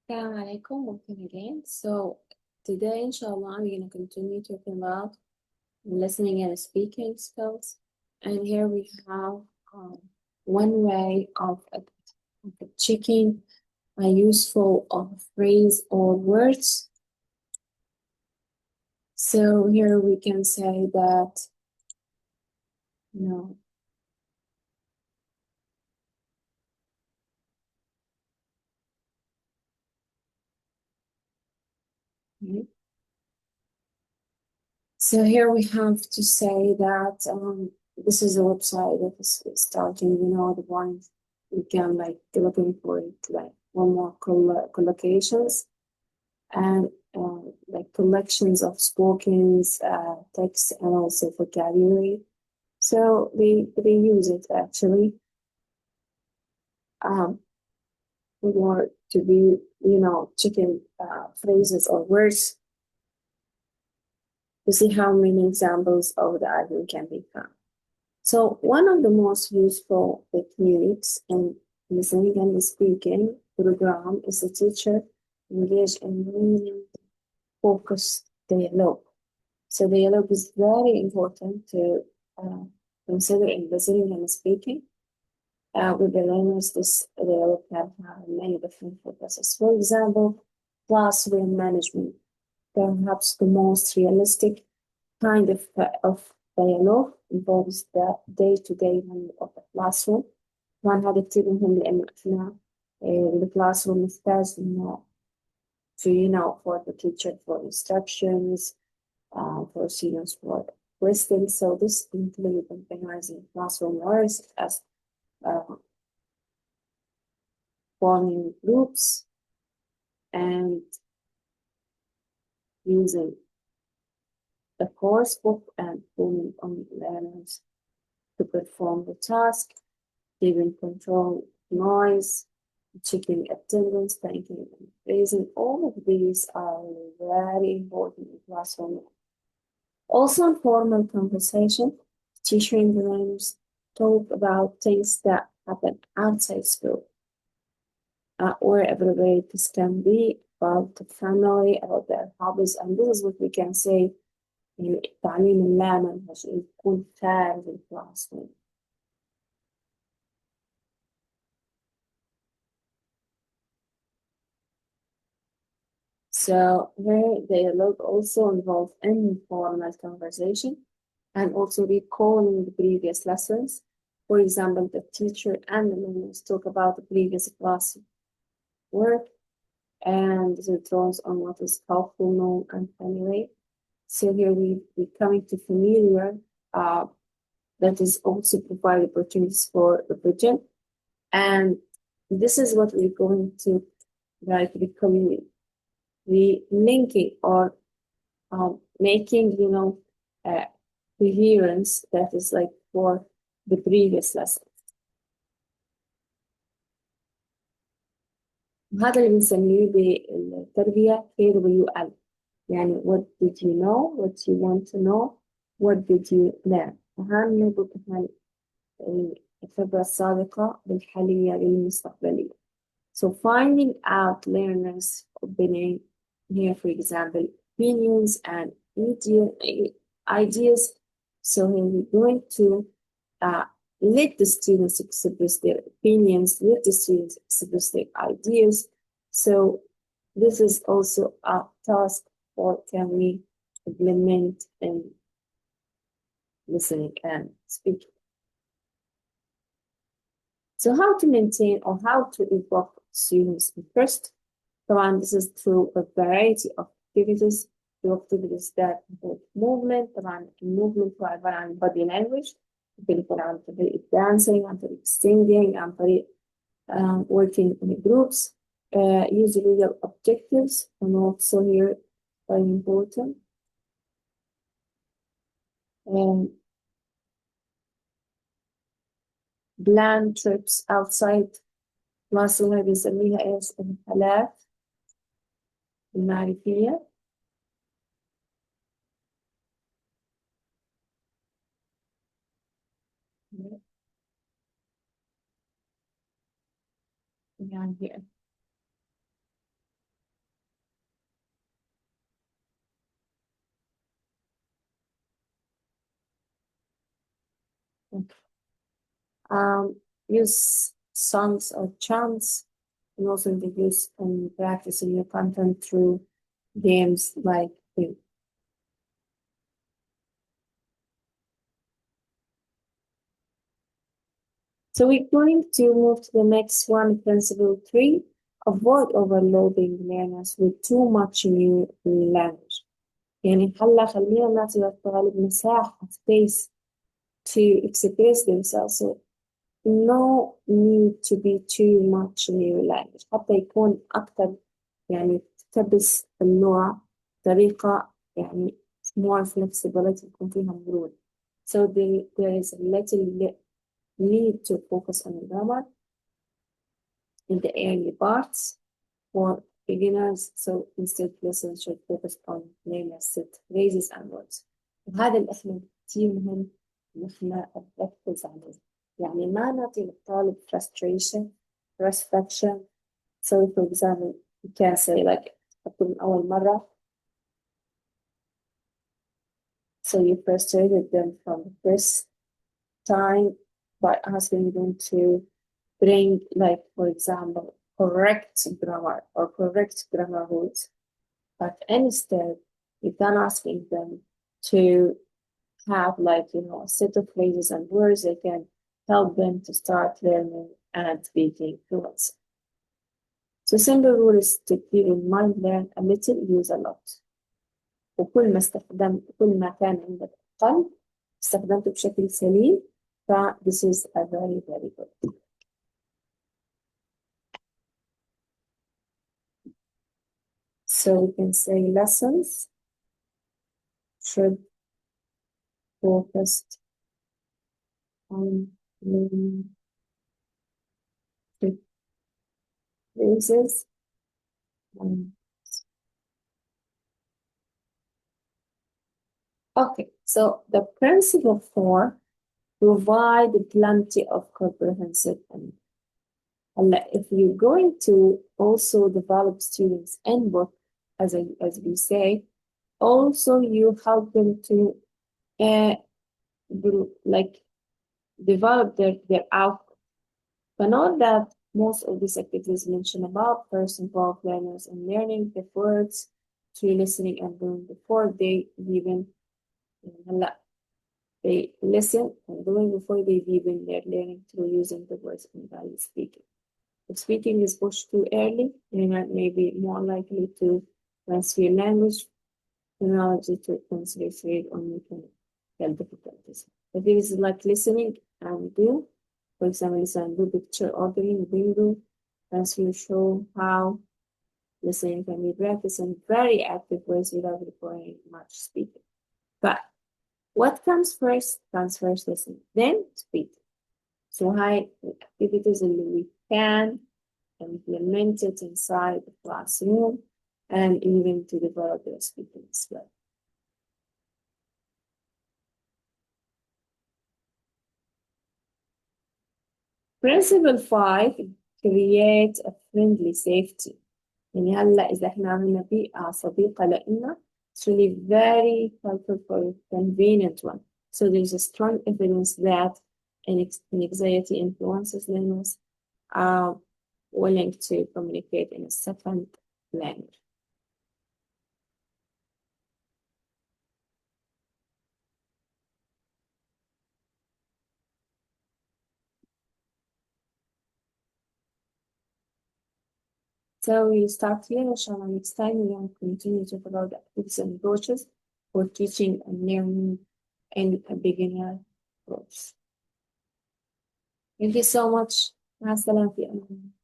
Assalamu alaikum, welcome again. So today, inshallah, we're going to continue talking about listening and speaking skills. And here we have one way of checking a useful phrase or words. So here we can say that, you know, okay. So here we have to say that this is a website that is starting, the one you can looking for it, one more collocations and collections of spoken text and also vocabulary. So they use it actually for to be, checking phrases or words to see how many examples of the item can be found. So one of the most useful techniques in listening and speaking program is the teacher engage in really focused dialogue. So dialogue is very important to consider in listening and speaking. With the learners, this dialogue can have many different purposes. For example, classroom management, perhaps the most realistic kind of dialogue involves the day-to-day running of the classroom. وهذا كتير مهم لأنه إحنا الكلاسروم محتاج إنه for the teacher for instructions, for students for listening. So this includes organizing classroom hours as forming groups and using the course book and pulling on learners to perform the task, giving control noise, checking attendance, thanking and praising. All of these are very important in classroom. Also, informal conversation, teacher and learners talk about things that happen outside school, or appropriate this can be about the family, about their hobbies, and this is what we can say in التعليم اللامنهج يكون خارج الكلاسروom. So here dialogue also involves informal conversation and also recalling the previous lessons. For example, the teacher and the learners talk about the previous class work and the draws on what is helpful, known, and familiar. So here we coming to familiar, that is also provide opportunities for revision. And this is what we're going to becoming the linking or making, coherence that is for the previous lesson. وهذا اللي بنسميه بالتربية KWL. يعني what did you know, what you want to know, what did you learn. أهم نربط الخبرة السابقة بالحالية للمستقبلية. So finding out learners' opinion here, for example, opinions and ideas. So here we're going to let the students express their opinions, let the students express their ideas. So this is also a task or can we implement in listening and speaking. So how to maintain or how to evoke students' interest? طبعا this is through a variety of activities, through activities that involve movement. طبعا الموفمنت هو عبارة عن body language، ممكن يكون عن طريق dancing، عن طريق singing، عن طريق working in groups, use real objectives, and also here very important. Plan trips outside class اللي بنسميها ايش؟ الرحلات المعرفية. يعني here. Use songs or chants, and also introduce and practice new content through games like Ping. So we're going to move to the next one, principle 3. Avoid overloading learners with too much new language. يعني هلا خلينا الناس تستغل مساحة space to express themselves. So no need to be too much new language حتى يكون أكثر يعني تقتبس اللغة طريقة يعني more flexibility يكون فيها مرونة. So there is a little need to focus on grammar in the early parts for beginners. So instead lessons should focus on learning set phrases and words. وهذا اللي احنا كتير مهم ان احنا نركز عليه. يعني ما نعطي للطالب frustration. So for example, you can say like من أول مرة. So you frustrated them from the first time by asking them to bring, like, for example, correct grammar or correct grammar rules. But instead, you can asking them to have, like, a set of phrases and words that can help them to start learning and speaking fluency. So simple rule is to keep in mind, learn a little, use a lot. وكل ما كان عندك أقل استخدمته بشكل سليم, this is a very, very good. So we can say lessons should focus on learning phrases and okay, so the principle 4, provide plenty of comprehensive and if you're going to also develop students' input, as we say, also you help them to develop their output. But note that most of these activities mention about first involve learners in learning the words through listening and doing before they even they listen and doing before they even their learning through using the words and value speaking. If speaking is pushed too early, learner may be more likely to transfer language terminology to translate or making difficulties. If it is like listening and do, for example, listen and do picture ordering, bingo, transfer show how listening can be practiced in very active ways without requiring much speaking. But what comes first? Comes first listening, then speaking. So high activities اللي we can implement it inside the classroom and even to develop their speaking as well. Principle 5, create a friendly safety. يعني هلا إذا إحنا عملنا بيئة صديقة لإلنا, it's really very helpful for a convenient one. So there's a strong evidence that anxiety influences learners are willing to communicate in a second language. So we start here, inshallah. Next time we will continue to follow the activities and approaches for teaching and learning in a beginner approach. Thank you so much. مع السلامة.